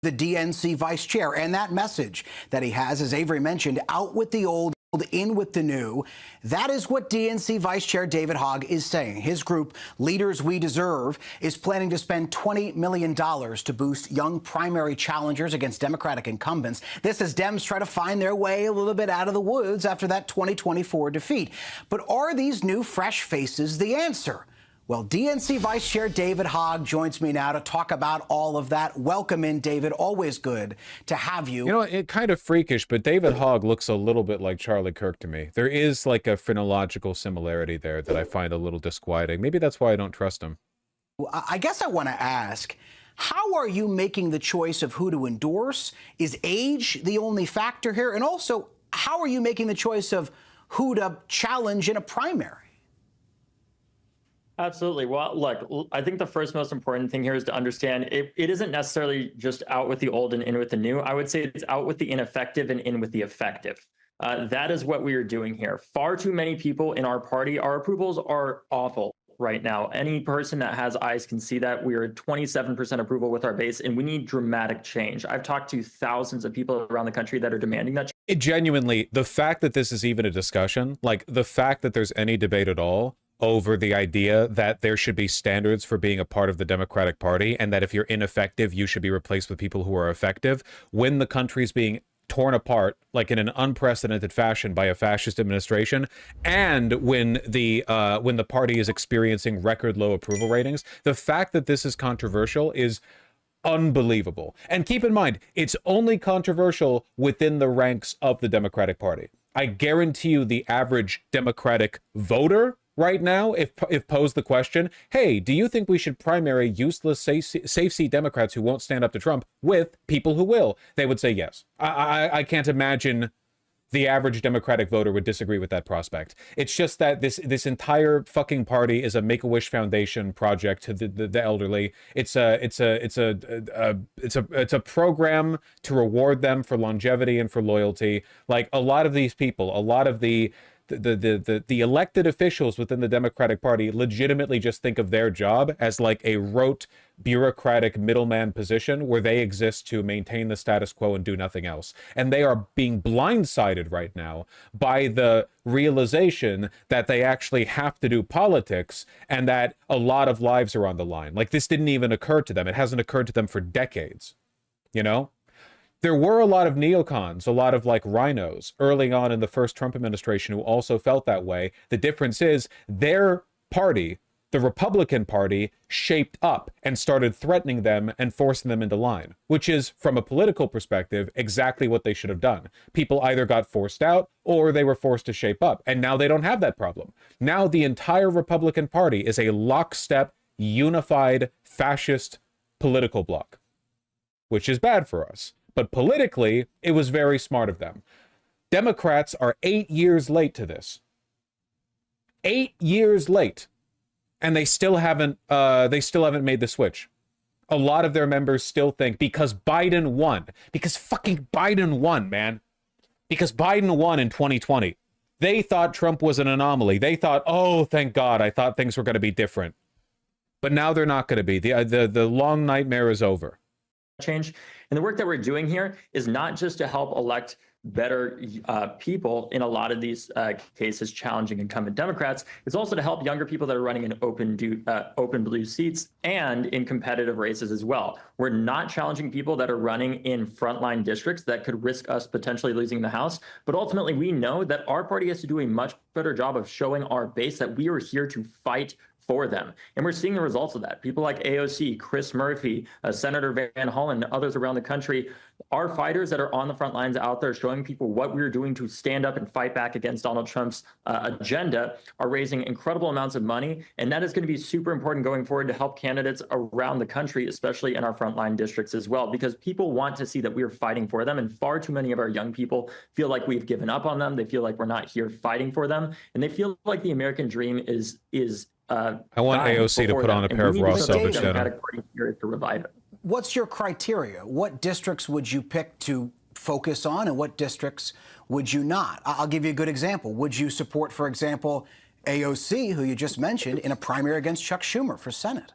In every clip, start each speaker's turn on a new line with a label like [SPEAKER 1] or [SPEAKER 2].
[SPEAKER 1] the DNC vice chair, and that message that he has, as Avery mentioned, out with the old, in with the new. That is what DNC Vice Chair David Hogg is saying. His group, Leaders We Deserve, is planning to spend $20 million to boost young primary challengers against Democratic incumbents. This as Dems try to find their way a little bit out of the woods after that 2024 defeat. But are these new fresh faces the answer? Well, DNC Vice Chair David Hogg joins me now to talk about all of that. Welcome in, David. Always good to have you.
[SPEAKER 2] You know, it kind of freakish, but David Hogg looks a little bit like Charlie Kirk to me. There is like a phrenological similarity there that I find a little disquieting. Maybe that's why I don't trust him.
[SPEAKER 1] Well, I guess I want to ask, how are you making the choice of who to endorse? Is age the only factor here? And also, how are you making the choice of who to challenge in a primary?
[SPEAKER 3] Absolutely. Well, look, I think the first most important thing here is to understand it isn't necessarily just out with the old and in with the new. I would say it's out with the ineffective and in with the effective. That is what we are doing here. Far too many people in our party, our approvals are awful right now. Any person that has eyes can see that. We are at 27% approval with our base, and we need dramatic change. I've talked to thousands of people around the country that are demanding that.
[SPEAKER 2] It genuinely, the fact that this is even a discussion, like the fact that there's any debate at all over the idea that there should be standards for being a part of the Democratic Party, and that if you're ineffective, you should be replaced with people who are effective, when the country's being torn apart like in an unprecedented fashion by a fascist administration, and when the party is experiencing record low approval ratings. The fact that this is controversial is unbelievable. And keep in mind, it's only controversial within the ranks of the Democratic Party. I guarantee you the average Democratic voter right now, if posed the question, hey, do you think we should primary useless safe seat Democrats who won't stand up to Trump with people who will? They would say yes. I can't imagine the average Democratic voter would disagree with that prospect. It's just that this entire fucking party is a Make-A-Wish Foundation project to the elderly. It's a program to reward them for longevity and for loyalty. Like a lot of these people, a lot of the elected officials within the Democratic Party legitimately just think of their job as like a rote bureaucratic middleman position where they exist to maintain the status quo and do nothing else. And they are being blindsided right now by the realization that they actually have to do politics and that a lot of lives are on the line. Like this didn't even occur to them. It hasn't occurred to them for decades, you know? There were a lot of neocons, a lot of like rhinos early on in the first Trump administration who also felt that way. The difference is their party, the Republican Party, shaped up and started threatening them and forcing them into line, which is, from a political perspective, exactly what they should have done. People either got forced out or they were forced to shape up. And now they don't have that problem. Now the entire Republican Party is a lockstep, unified, fascist political bloc, which is bad for us. But politically, it was very smart of them. Democrats are 8 years late to this. 8 years late. And they still haven't made the switch. A lot of their members still think because Biden won, because fucking Biden won, man. Because Biden won in 2020. They thought Trump was an anomaly. They thought, oh, thank God, I thought things were going to be different. But now they're not going to be. The long nightmare is over.
[SPEAKER 3] Change. And the work that we're doing here is not just to help elect better people in a lot of these cases challenging incumbent Democrats. It's also to help younger people that are running in open blue seats and in competitive races as well. We're not challenging people that are running in frontline districts that could risk us potentially losing the House. But ultimately, we know that our party has to do a much better job of showing our base that we are here to fight for them. And we're seeing the results of that. People like AOC, Chris Murphy, Senator Van Hollen, and others around the country are fighters that are on the front lines out there showing people what we're doing to stand up and fight back against Donald Trump's agenda, are raising incredible amounts of money. And that is going to be super important going forward to help candidates around the country, especially in our frontline districts as well, because people want to see that we are fighting for them. And far too many of our young people feel like we've given up on them. They feel like we're not here fighting for them. And they feel like the American dream is
[SPEAKER 2] I want AOC to put on a pair of raw selfish denim.
[SPEAKER 3] To revive it.
[SPEAKER 1] What's your criteria? What districts would you pick to focus on, and what districts would you not? I'll give you a good example. Would you support, for example, AOC, who you just mentioned, in a primary against Chuck Schumer for Senate?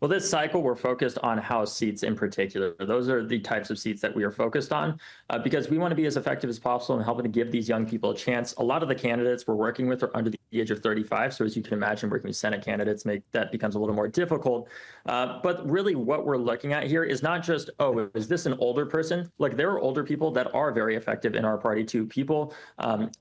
[SPEAKER 3] Well, this cycle, we're focused on House seats in particular. Those are the types of seats that we are focused on because we want to be as effective as possible in helping to give these young people a chance. A lot of the candidates we're working with are under the age of 35. So as you can imagine, working with Senate candidates that becomes a little more difficult. But really what we're looking at here is not just, oh, is this an older person? Like there are older people that are very effective in our party too. People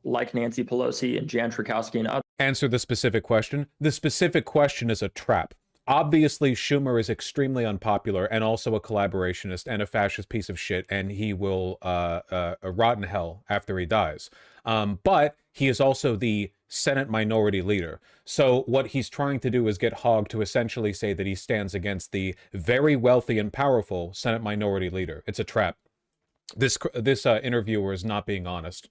[SPEAKER 3] like Nancy Pelosi and Jan Schakowsky and others.
[SPEAKER 2] Answer the specific question. The specific question is a trap. Obviously, Schumer is extremely unpopular and also a collaborationist and a fascist piece of shit, and he will rot in hell after he dies. But he is also the Senate minority leader. So what he's trying to do is get Hogg to essentially say that he stands against the very wealthy and powerful Senate minority leader. It's a trap. This interviewer is not being honest,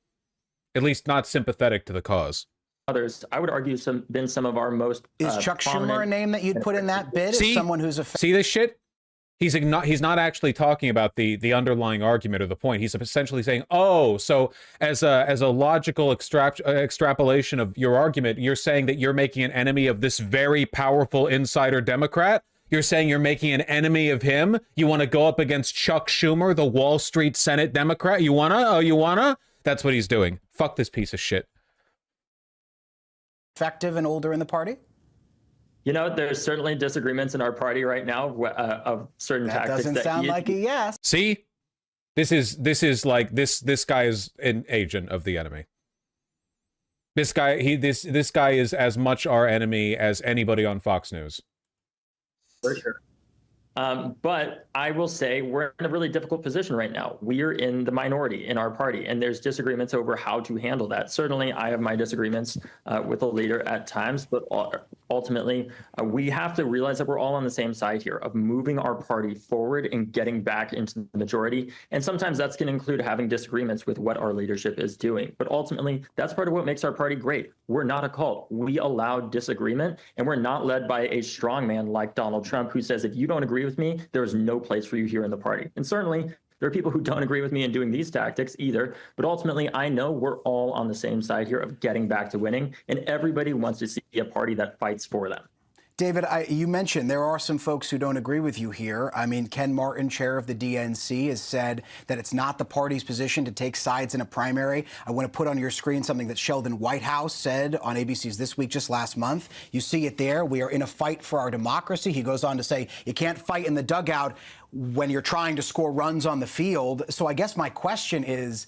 [SPEAKER 2] at least not sympathetic to the cause.
[SPEAKER 3] Others, I would argue, been some of our most
[SPEAKER 1] Is Chuck Schumer a name that you'd put in that bid?
[SPEAKER 2] See,
[SPEAKER 1] as someone who's a
[SPEAKER 2] see this shit? He's not actually talking about the underlying argument or the point. He's essentially saying, oh, so as a logical extrapolation of your argument, you're saying that you're making an enemy of this very powerful insider Democrat? You're saying you're making an enemy of him? You want to go up against Chuck Schumer, the Wall Street Senate Democrat? You wanna? Oh, you wanna? That's what he's doing. Fuck this piece of shit.
[SPEAKER 1] effective and older in the party?
[SPEAKER 3] You know, there's certainly disagreements in our party right now of certain
[SPEAKER 1] That
[SPEAKER 3] tactics.
[SPEAKER 1] doesn't sound like a yes.
[SPEAKER 2] See, this is like this guy is an agent of the enemy. This guy this guy is as much our enemy as anybody on Fox News.
[SPEAKER 3] For sure. But I will say we're in a really difficult position right now. We're in the minority in our party, and there's disagreements over how to handle that. Certainly, I have my disagreements with the leader at times, but ultimately, we have to realize that we're all on the same side here of moving our party forward and getting back into the majority. And sometimes that's going to include having disagreements with what our leadership is doing. But ultimately, that's part of what makes our party great. We're not a cult. We allow disagreement, and we're not led by a strong man like Donald Trump, who says, if you don't agree with me, there is no place for you here in the party. And certainly, there are people who don't agree with me in doing these tactics either. But ultimately, I know we're all on the same side here of getting back to winning, and everybody wants to see a party that fights for them.
[SPEAKER 1] David, you mentioned there are some folks who don't agree with you here. I mean, Ken Martin, chair of the DNC, has said that it's not the party's position to take sides in a primary. I want to put on your screen something that Sheldon Whitehouse said on ABC's This Week just last month. You see it there. We are in a fight for our democracy. He goes on to say you can't fight in the dugout when you're trying to score runs on the field. So I guess my question is,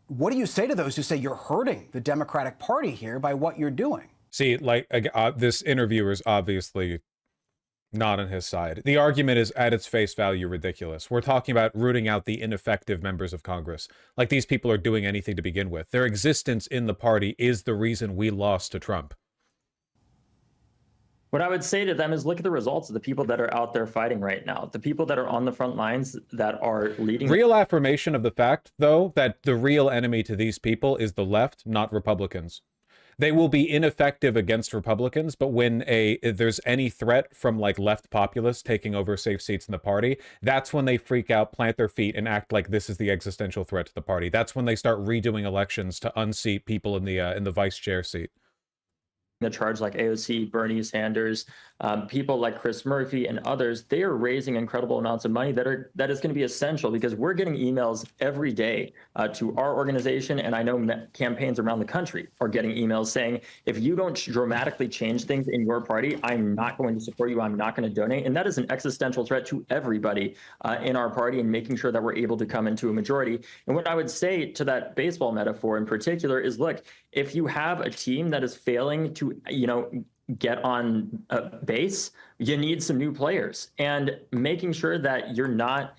[SPEAKER 1] what do you say to those who say you're hurting the Democratic Party here by what you're doing?
[SPEAKER 2] See, like this interviewer is obviously not on his side. The argument is at its face value ridiculous. We're talking about rooting out the ineffective members of Congress. Like these people are doing anything to begin with. Their existence in the party is the reason we lost to Trump.
[SPEAKER 3] What I would say to them is look at the results of the people that are out there fighting right now. The people that are on the front lines that are leading.
[SPEAKER 2] Real affirmation of the fact, though, that the real enemy to these people is the left, not Republicans. They will be ineffective against Republicans, but when if there's any threat from like left populists taking over safe seats in the party, that's when they freak out, plant their feet, and act like this is the existential threat to the party. That's when they start redoing elections to unseat people in the vice chair seat.
[SPEAKER 3] The charge like AOC, Bernie Sanders, people like Chris Murphy and others, they are raising incredible amounts of money that is going to be essential because we're getting emails every day to our organization. And I know campaigns around the country are getting emails saying, if you don't dramatically change things in your party, I'm not going to support you. I'm not going to donate. And that is an existential threat to everybody in our party and making sure that we're able to come into a majority. And what I would say to that baseball metaphor in particular is, look, if you have a team that is failing to, get on base, you need some new players, and making sure that you're not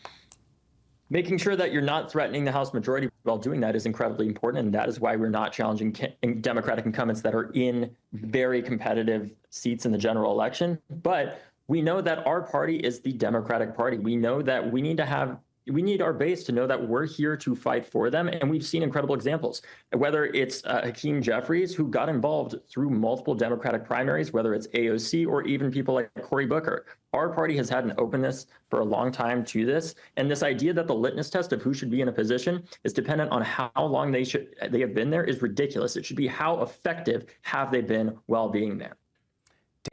[SPEAKER 3] threatening the House majority while doing that is incredibly important. And that is why we're not challenging Democratic incumbents that are in very competitive seats in the general election. But we know that our party is the Democratic Party. We know that we need our base to know that we're here to fight for them. And we've seen incredible examples, whether it's Hakeem Jeffries, who got involved through multiple Democratic primaries, whether it's AOC or even people like Cory Booker. Our party has had an openness for a long time to this. And this idea that the litmus test of who should be in a position is dependent on how long they have been there is ridiculous. It should be how effective have they been while being there.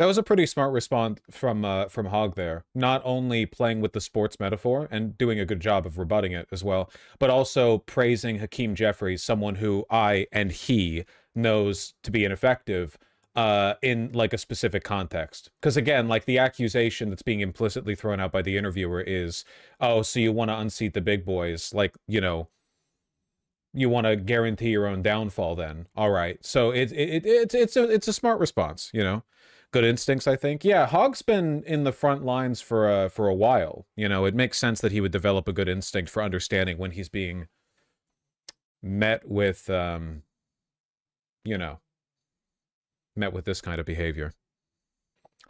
[SPEAKER 2] That was a pretty smart response from Hogg there. Not only playing with the sports metaphor and doing a good job of rebutting it as well, but also praising Hakeem Jeffries, someone who I and he knows to be ineffective in like a specific context. Because again, like the accusation that's being implicitly thrown out by the interviewer is, oh, so you want to unseat the big boys, like, you know, you want to guarantee your own downfall then. All right. So it's a smart response, you know. Good instincts, I think. Yeah, Hogg's been in the front lines for a while. You know, it makes sense that he would develop a good instinct for understanding when he's being met with, you know, met with this kind of behavior.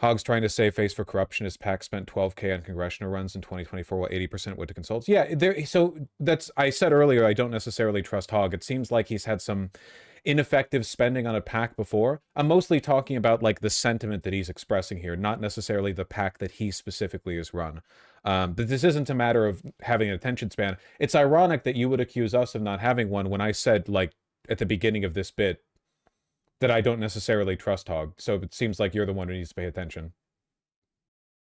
[SPEAKER 2] Hogg's trying to save face for corruption. His PAC spent $12K on congressional runs in 2024, while 80% went to consults. Yeah, so that's, I said earlier, I don't necessarily trust Hogg. It seems like he's had some ineffective spending on a PAC before. I'm mostly talking about like the sentiment that he's expressing here, not necessarily the PAC that he specifically has run. But this isn't a matter of having an attention span. It's ironic that you would accuse us of not having one when I said, like, at the beginning of this bit, that I don't necessarily trust Hogg. So it seems like you're the one who needs to pay attention.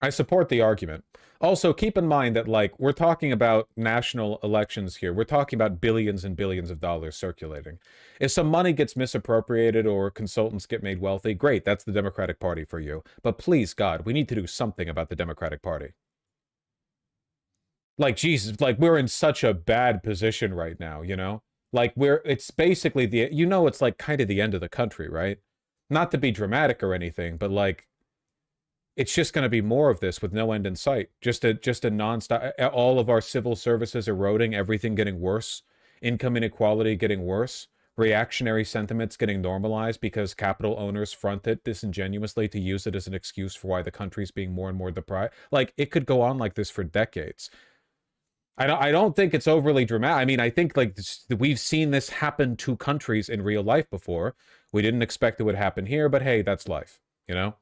[SPEAKER 2] I support the argument. Also, keep in mind that, like, we're talking about national elections here. We're talking about billions and billions of dollars circulating. If some money gets misappropriated or consultants get made wealthy, great, that's the Democratic Party for you. But please, God, we need to do something about the Democratic Party. Like, Jesus, like, we're in such a bad position right now, you know? Like, it's basically you know, it's like kind of the end of the country, right? Not to be dramatic or anything, but like, it's just going to be more of this with no end in sight. Just a nonstop, all of our civil services eroding, everything getting worse, income inequality getting worse, reactionary sentiments getting normalized because capital owners front it disingenuously to use it as an excuse for why the country's being more and more deprived. Like, it could go on like this for decades. I don't think it's overly dramatic. I mean, I think like we've seen this happen to countries in real life before. We didn't expect it would happen here, but hey, that's life, you know?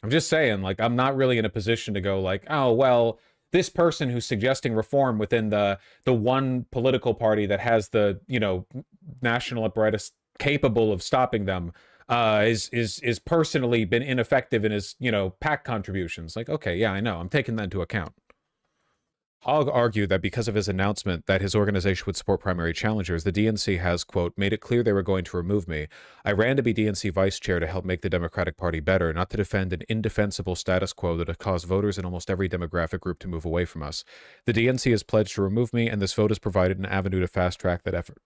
[SPEAKER 2] I'm just saying, like, I'm not really in a position to go like, oh, well, this person who's suggesting reform within the one political party that has the, you know, national apparatus capable of stopping them is personally been ineffective in his, you know, PAC contributions. Like, okay, yeah, I know. I'm taking that into account. Hogg argued that because of his announcement that his organization would support primary challengers, the DNC has, quote, made it clear they were going to remove me. I ran to be DNC vice chair to help make the Democratic Party better, not to defend an indefensible status quo that has caused voters in almost every demographic group to move away from us. The DNC has pledged to remove me, and this vote has provided an avenue to fast-track that effort.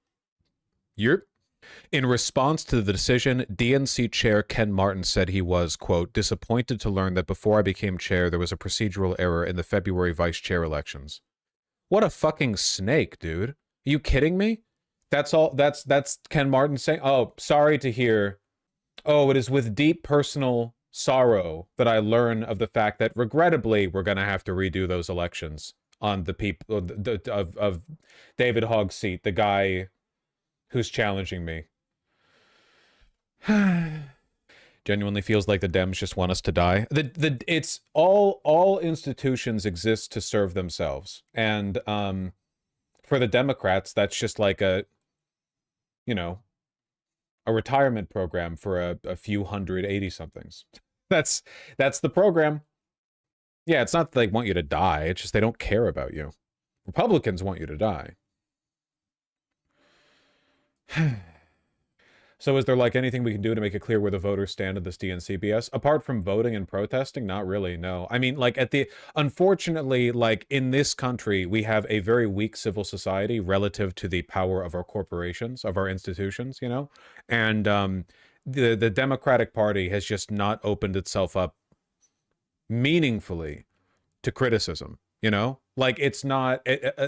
[SPEAKER 2] In response to the decision, DNC Chair Ken Martin said he was, quote, disappointed to learn that before I became chair, there was a procedural error in the February vice chair elections. What a fucking snake, dude. Are you kidding me? That's all. That's Ken Martin saying, oh, sorry to hear. Oh, it is with deep personal sorrow that I learn of the fact that regrettably we're going to have to redo those elections on the people of David Hogg's seat, the guy who's challenging me. Genuinely feels like the Dems just want us to die. It's all institutions exist to serve themselves, and for the Democrats, that's just like a, you know, a retirement program for a few hundred 80-somethings. That's the program. Yeah, it's not that they want you to die. It's just they don't care about you. Republicans want you to die. So is there like anything we can do to make it clear where the voters stand in this DNC BS? Apart from voting and protesting? Not really, no. I mean, like unfortunately, like in this country, we have a very weak civil society relative to the power of our corporations, of our institutions, you know? And the Democratic Party has just not opened itself up meaningfully to criticism. You know, like it's not,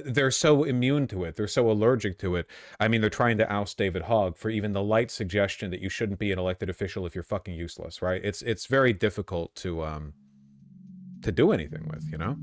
[SPEAKER 2] they're so immune to it. They're so allergic to it. I mean, they're trying to oust David Hogg for even the light suggestion that you shouldn't be an elected official if you're fucking useless, right? It's very difficult to do anything with, you know?